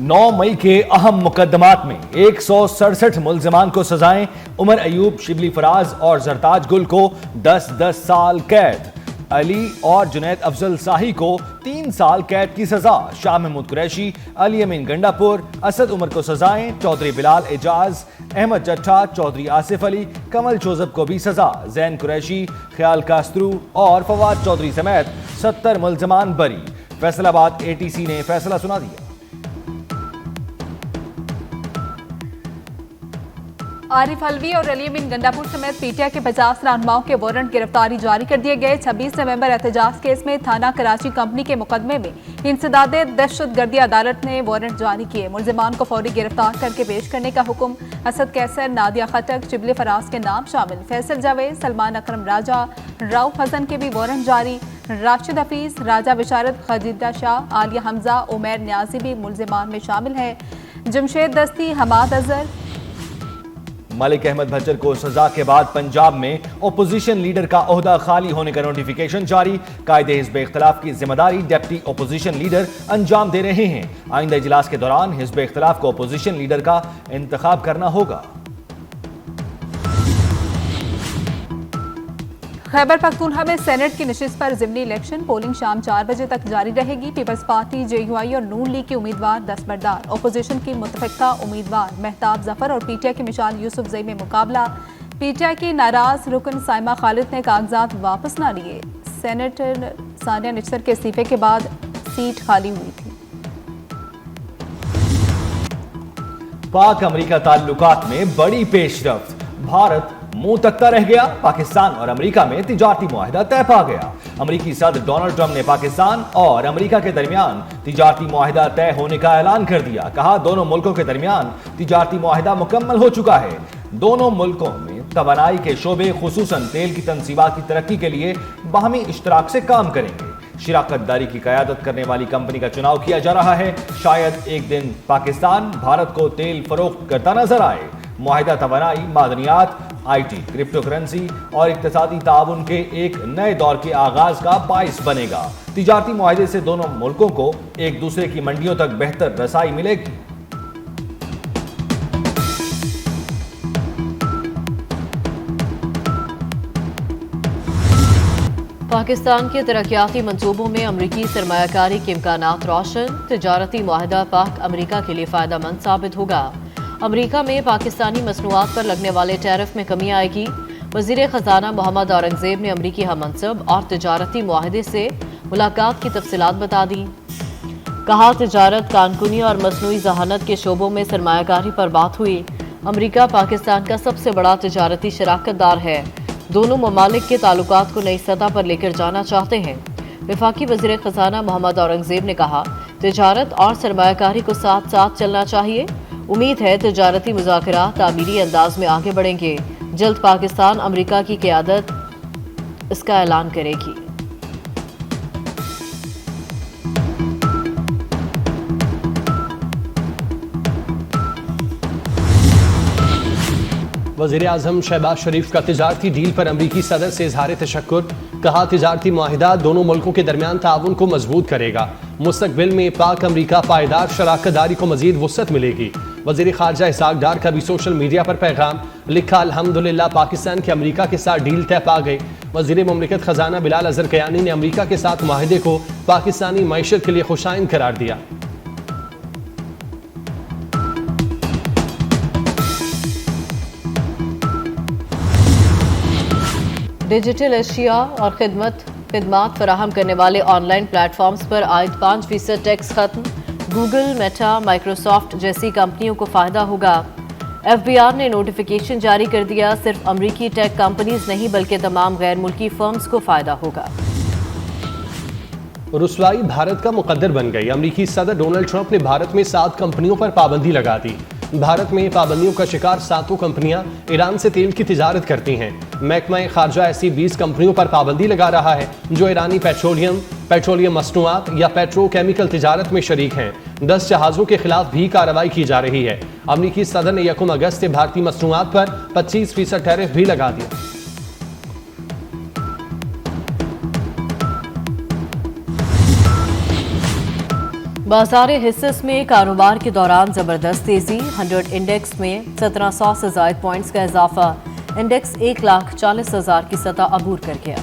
9 मई के अहम मुकदमात में 167 मुल्जिमान को सजाएं। उमर अयूब, शिबली फराज और जरताज गुल को 10-10 साल कैद। अली और जुनैद अफजल शाही को 3 साल कैद की सजा। शाह महमूद कुरैशी, अली अमीन गंडापुर, असद उमर को सजाएं। चौधरी बिलाल एजाज, अहमद जट्टा, चौधरी आसिफ अली, कमल जोजब को भी सजा। जैन कुरैशी, ख्याल कास्त्रू और फवाद चौधरी समेत 70 मुल्जिमान बरी। फैसलाबाद एटीसी ने फैसला सुना दिया। आरिफ अलवी और अली अमीन गंडापुर समेत पीटीआई के 50 रहनुमाओं के वारंट गिरफ्तारी जारी कर दिए गए। 26 नवंबर एहतजाज केस में थाना कराची कंपनी के मुकदमे में इंसदादे दहशतगर्दी अदालत ने वारंट जारी किए। मुल्जिमान को फौरी गिरफ्तार करके पेश करने का हुक्म। असद कैसर, नादिया खटक, शिबली फराज के नाम शामिल। फैसल जावेद, सलमान अकरम राजा, राउफ हसन के भी वारंट जारी। राशिद हफीज, राजा बिशारत, खदीजा शाह, आलिया हमजा, उमैर न्याजी भी मुल्जिमान में शामिल है। जमशेद दस्ती, हमाद अजहर। मलिक अहमद भच्चर को सजा के बाद पंजाब में ओपोजिशन लीडर का ओहदा खाली होने का नोटिफिकेशन जारी। कायदे हिज़्ब इख्तिलाफ की जिम्मेदारी डिप्टी ओपोजिशन लीडर अंजाम दे रहे हैं। आइंदा इजलास के दौरान हिज़्ब इख्तिलाफ को ओपोजिशन लीडर का इंतखाब करना होगा। खैबर पख्तूनख्वा में सेनेट की नशिस्त पर ज़िमनी इलेक्शन। पोलिंग शाम 4 बजे तक जारी रहेगी। पीपल्स पार्टी, JUI और नून लीग के उम्मीदवार दस्तबरदार। ओपोजिशन की मुतफ़िक़ा उम्मीदवार महताब जफर और PTI की मिसाल यूसुफ जई में मुकाबला। PTI की नाराज रुकन साइमा खालिद ने कागजात वापस ना लिए। सेनेटर सानिया निचर के इस्तीफे के बाद सीट खाली हुई थी। पाक अमेरिका ताल्लुकात में बड़ी पेशरफ्त। भारत मुंह तकता रह गया। पाकिस्तान और अमेरिका में तिजारती मुआहिदा तय पा गया। अमेरिकी सदर डोनाल्ड ट्रंप ने पाकिस्तान और अमेरिका के दरमियान तिजारती मुआहिदा तय होने का ऐलान कर दिया। कहा, दोनों मुल्कों के दरमियान तिजारती मुआहिदा मुकम्मल हो चुका है। दोनों मुल्कों में तवानाई के शोबे, खुसूसन तेल की तनसीबात की तरक्की के लिए बाहमी इश्तराक से काम करेंगे। शिराकत दारी की क़यादत करने वाली कंपनी का चुनाव किया जा रहा है। शायद एक दिन पाकिस्तान भारत को तेल फरोख्त करता नजर आए। मुआहिदा तवानाई, मादनियात, IT, क्रिप्टो करेंसी और इक्तिसादी ताउन के एक नए दौर के आगाज का बाइस बनेगा। तिजारती मुआहिदे से दोनों मुल्कों को एक दूसरे की मंडियों तक बेहतर रसाई मिलेगी। पाकिस्तान के तरक्याती मंसूबों में अमरीकी सरमायाकारी के इम्कानात रोशन। तिजारती मुआहिदा पाक अमरीका के लिए फ़ायदेमंद साबित होगा। अमरीका में पाकिस्तानी मसनूआत पर लगने वाले टैरिफ में कमी आएगी। वज़ीर ख़जाना मोहम्मद औरंगज़ेब ने अमरीकी हममनसब और तिजारती मुआहिदे से मुलाकात की तफसीलात बता दी। कहा, तिजारत, कानूनी और मसनूई ज़हानत के शोबों में सरमायाकारी पर बात हुई। अमरीका पाकिस्तान का सबसे बड़ा तिजारती शराकतदार है। दोनों ममालिक के ताल्लुकात को नई सतह पर लेकर जाना चाहते हैं। वफाकी वज़ीर ख़जाना मोहम्मद औरंगज़ेब ने कहा, तिजारत और सरमायाकारी को साथ साथ चलना चाहिए। उम्मीद है तिजारती मुज़ाकरात तामीरी अंदाज में आगे बढ़ेंगे। जल्द पाकिस्तान अमरीका की क़यादत इसका ऐलान करेगी। वज़ीर आज़म शहबाज शरीफ का तिजारती डील पर अमरीकी सदर से इजहार तशक्कुर। कहा, तिजारती मुआहिदा दोनों मुल्कों के दरमियान ताउन को मजबूत करेगा। मुस्तकबिल में पाक अमरीका पायदार शराकतदारी को मजीद वुसअत मिलेगी। वज़ीर ख़ारजा इसहाक़ डार का भी सोशल मीडिया पर पैगाम। लिखा, अल्हम्दुलिल्लाह पाकिस्तान के अमरीका के साथ डील तय पा गई। वज़ीर मुमलिकत ख़जाना बिलाल अज़हर कयानी ने अमरीका के साथ मुआहिदे को पाकिस्तानी मईशत के लिए खुशाइन करार दिया। डिजिटल अशिया और खिदमात फराहम करने वाले ऑनलाइन प्लेटफॉर्म्स पर आयद 5% टैक्स खत्म। गूगल, मेटा, माइक्रोसॉफ्ट जैसी कंपनियों को फायदा होगा। FBR ने नोटिफिकेशन जारी कर दिया। सिर्फ अमरीकी टेक कंपनीज नहीं बल्कि तमाम गैर मुल्की फर्म्स को फायदा होगा। रुसवाई भारत का मुकद्दर बन गई। अमरीकी सदर डोनाल्ड ट्रंप ने भारत में 7 कंपनियों पर पाबंदी लगा दी। भारत में पाबंदियों का शिकार 7 कंपनियां ईरान से तेल की तिजारत करती हैं। महकमा खारजा ऐसी 20 कंपनियों पर पाबंदी लगा रहा है जो ईरानी पेट्रोलियम मसनूआत या पेट्रोकेमिकल तिजारत में शरीक हैं। 10 जहाज़ों के खिलाफ भी कार्रवाई की जा रही है। अमरीकी सदर ने 1 अगस्त से भारतीय मसनूआत पर 25% टैरिफ भी लगा दिया। बाजार हिस्सेस में कारोबार के दौरान जबरदस्त तेजी, 100 इंडेक्स में 1700 से जायद पॉइंट्स का इजाफा, इंडेक्स 1,40,000 की सतह अबूर कर गया।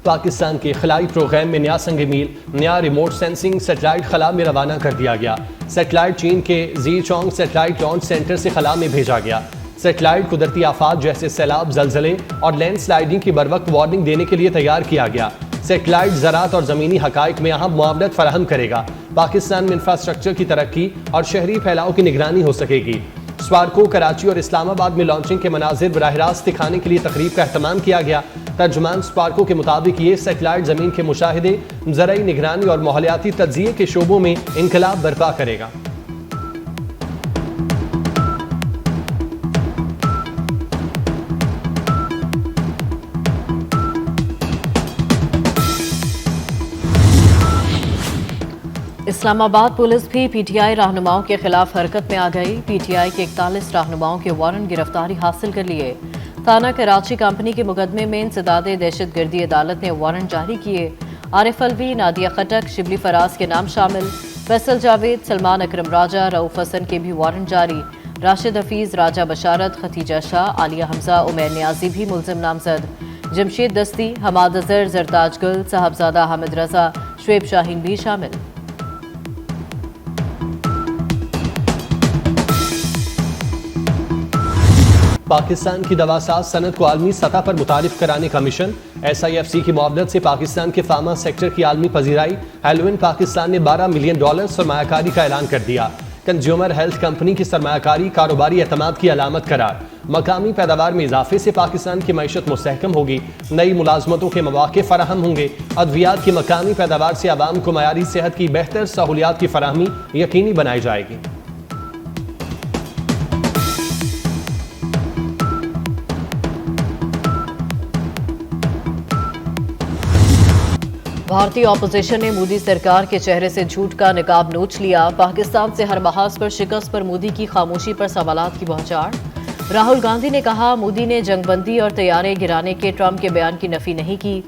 पाकिस्तान के खलाई प्रोग्राम में नया संग मील, नया रिमोट सेंसिंग सैटेलाइट खला में रवाना कर दिया गया। सैटेलाइट चीन के जीचोंग सैटेलाइट लॉन्च सेंटर से खला में भेजा गया। सैटेलाइट कुदरती आफात जैसे सैलाब, जलजले और लैंड स्लाइडिंग की बरवक्त वार्निंग देने के लिए तैयार किया गया। सैटेलाइट ज़राअत और ज़मीनी हक़ाइक़ में अहम मुआवनत फराहम करेगा। पाकिस्तान में इंफ्रास्ट्रक्चर की तरक्की और शहरी फैलाव की निगरानी हो सकेगी। स्वारको, कराची और इस्लामाबाद में लॉन्चिंग के मनाजिर बराह रास्त दिखाने के लिए तकरीब का अहतमाम किया गया। तर्जुमान स्वारको के मुताबिक ये सैटेलाइट ज़मीन के मुशाहिदे, ज़राई निगरानी और माहौलियाती तज्ज़िये के शोबों में इनकलाब बर्पा करेगा। इस्लामाबाद पुलिस भी पीटीआई रहनुमाओं के खिलाफ हरकत में आ गई। पीटीआई के 41 रहनुमाओं के वारंट गिरफ्तारी हासिल कर लिए। थाना कराची कंपनी के मुकदमे में इंसदादे दहशतगर्दी अदालत ने वारंट जारी किए। आरिफ अलवी, नादिया खटक, शिबली फराज के नाम शामिल। फैसल जावेद, सलमान अकरम राजा, रऊफ हसन के भी वारंट जारी। राशिद हफीज, राजा बशारत, खतीजा शाह, आलिया हमजा, उमैर नियाजी भी मुलजिम नामजद। जमशेद दस्ती, हमाद अजहर, जरताज गुल, साहबजादा हामिद रजा, शुएब शाहीन भी शामिल। पाकिस्तान की दवासाज सनत को आलमी सतह पर मुतारिफ कराने का मिशन, SIFC की मुआवनत से पाकिस्तान के फार्मा सेक्टर की आलमी पजीराई। हेलोइन पाकिस्तान ने $12 मिलियन सरमायाकारी का ऐलान कर दिया। कंज्यूमर हेल्थ कंपनी की सरमायाकारी कारोबारी एतमाद की अलामत करार। मकामी पैदावार में इजाफे से पाकिस्तान की मईशत मुस्तहकम होगी। नई मुलाजमतों के मौके फराहम होंगे। अद्वियात की मकामी पैदावार से आवाम को मयारी सेहत की बेहतर सहूलियात की फराहमी यकीनी बनाई जाएगी। भारतीय अपोजिशन ने मोदी सरकार के चेहरे से झूठ का निकाब नोच लिया। पाकिस्तान से हर महाज पर शिकस्त पर मोदी की खामोशी पर सवालात की बौछार। राहुल गांधी ने कहा, मोदी ने जंगबंदी और तैयारे गिराने के ट्रंप के बयान की नफी नहीं की।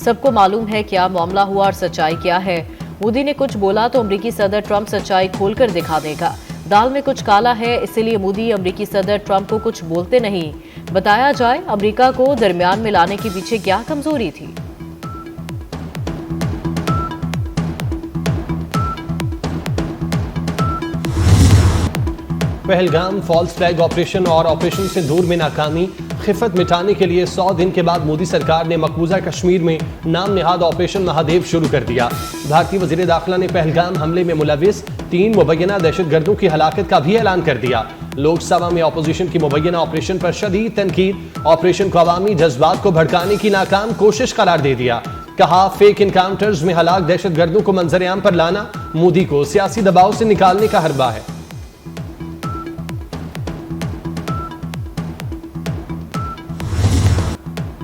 सबको मालूम है क्या मामला हुआ और सच्चाई क्या है। मोदी ने कुछ बोला तो अमरीकी सदर ट्रंप सच्चाई खोलकर दिखा देगा। दाल में कुछ काला है, इसीलिए मोदी अमरीकी सदर ट्रंप को कुछ बोलते नहीं। बताया जाए अमरीका को दरमियान में लाने के पीछे क्या कमजोरी थी। पहलगाम फॉल्स फ्लैग ऑपरेशन और ऑपरेशन सिंदूर में नाकामी, खिफत मिटाने के लिए 100 दिन के बाद मोदी सरकार ने मकबूजा कश्मीर में नाम निहाद ऑपरेशन महादेव शुरू कर दिया। भारतीय वजीर दाखिला ने पहलगाम हमले में मुलविस 3 मुबैना दहशतगर्दों की हलाकत का भी ऐलान कर दिया। लोकसभा में अपोजिशन की मुबैना ऑपरेशन पर शदीद तनकीद। ऑपरेशन को अवामी जज्बात को भड़काने की नाकाम कोशिश करार दे दिया। कहा, फेक इनकाउंटर्स में हलाक दहशतगर्दों को मंजर-ए-आम पर लाना मोदी को सियासी दबाव से निकालने का हरबा है।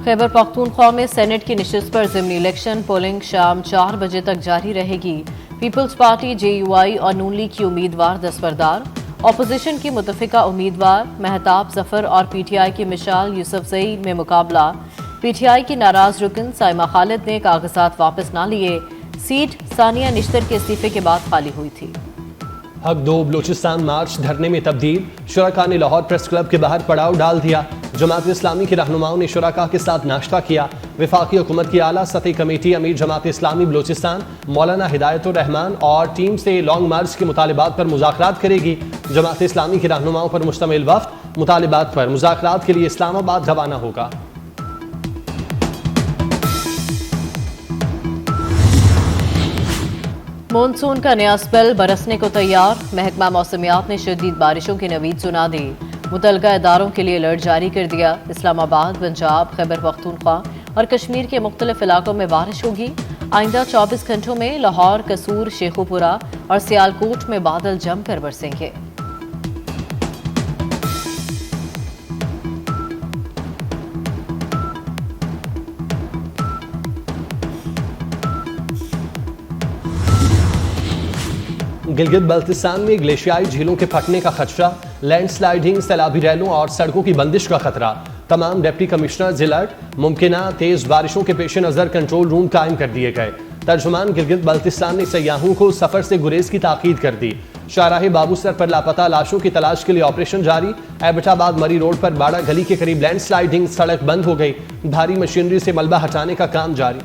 खैबर पख्तूनख्वा में सेनेट की निशिस्त पर ज़िमनी इलेक्शन पोलिंग शाम 4 बजे तक जारी रहेगी। पीपल्स पार्टी, JUI और नून लीग की उम्मीदवार दस्तबरदार। अपोजिशन की मुतफिका उम्मीदवार महताब जफर और PTI की मिशाल यूसुफजई में मुकाबला। PTI की नाराज रुकन साइमा खालिद ने कागजात वापस ना लिए। सीट सानिया निश्तर के इस्तीफे के बाद खाली हुई थी। हक दो बलूचिस्तान मार्च धरने में तब्दील। शुरका ने लाहौर प्रेस क्लब के बाहर पड़ाव डाल दिया। जमात इस्लामी के रहनुमाओं ने शुरका के साथ नाश्ता किया। वफाकी हुकूमत की आला सतही कमेटी अमीर जमात इस्लामी बलूचिस्तान मौलाना हिदायतुर रहमान और टीम से लॉन्ग मार्च के मुतालिबात पर मुज़ाकरात करेगी। जमात इस्लामी के रहनुमाओं पर मुश्तमिल वफ्द मुतालिबात पर मुज़ाकरात के लिए इस्लामाबाद रवाना होगा। मॉनसून का नया स्पेल बरसने को तैयार। महकमा मौसमियात ने शदीद बारिशों की नवीद सुना दी। मुतलका इदारों के लिए अलर्ट जारी कर दिया। इस्लामाबाद, पंजाब, खैबर पख्तूनख्वा और कश्मीर के मुख्तलिफ इलाकों में बारिश होगी। आइंदा 24 घंटों में लाहौर, कसूर, शेखुपुरा और सियालकोट में बादल जमकर बरसेंगे। गिलगित बल्तिस्तान में ग्लेशियाई झीलों के फटने का खदशा, लैंडस्लाइडिंग, सैलाबी रैलों और सड़कों की बंदिश का खतरा। तमाम डिप्टी कमिश्नर्स अलर्ट। मुमकिना तेज बारिशों के पेश नजर कंट्रोल रूम कायम कर दिए गए। तर्जुमान गिलगित बल्तिस्तान ने सयाहों को सफर से गुरेज की ताकीद कर दी। शाहराह बाबूसर पर लापता लाशों की तलाश के लिए ऑपरेशन जारी। एबटाबाद मरी रोड पर बाड़ा गली के करीब लैंडस्लाइडिंग, सड़क बंद हो गई। भारी मशीनरी से मलबा हटाने का काम जारी।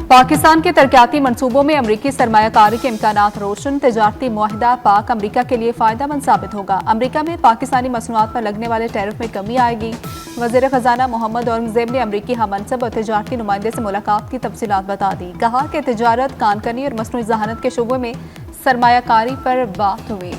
पाकिस्तान के तरक्याती मंसूबों में अमरीकी सरमायाकारी के इम्कानात रोशन। तिजारती मुआहिदा पाक अमरीका के लिए फायदेमंद साबित होगा। अमरीका में पाकिस्तानी मसनूआत पर लगने वाले टैरिफ में कमी आएगी। वज़ीर ख़जाना मोहम्मद औरंगज़ेब ने अमरीकी हममनसब और तिजारती नुमाइंदे से मुलाकात की तफसीलात बता दी। कहा कि तिजारत, कानकनी और मसनूई ज़हानत के शोबों में सरमायाकारी पर बात हुई।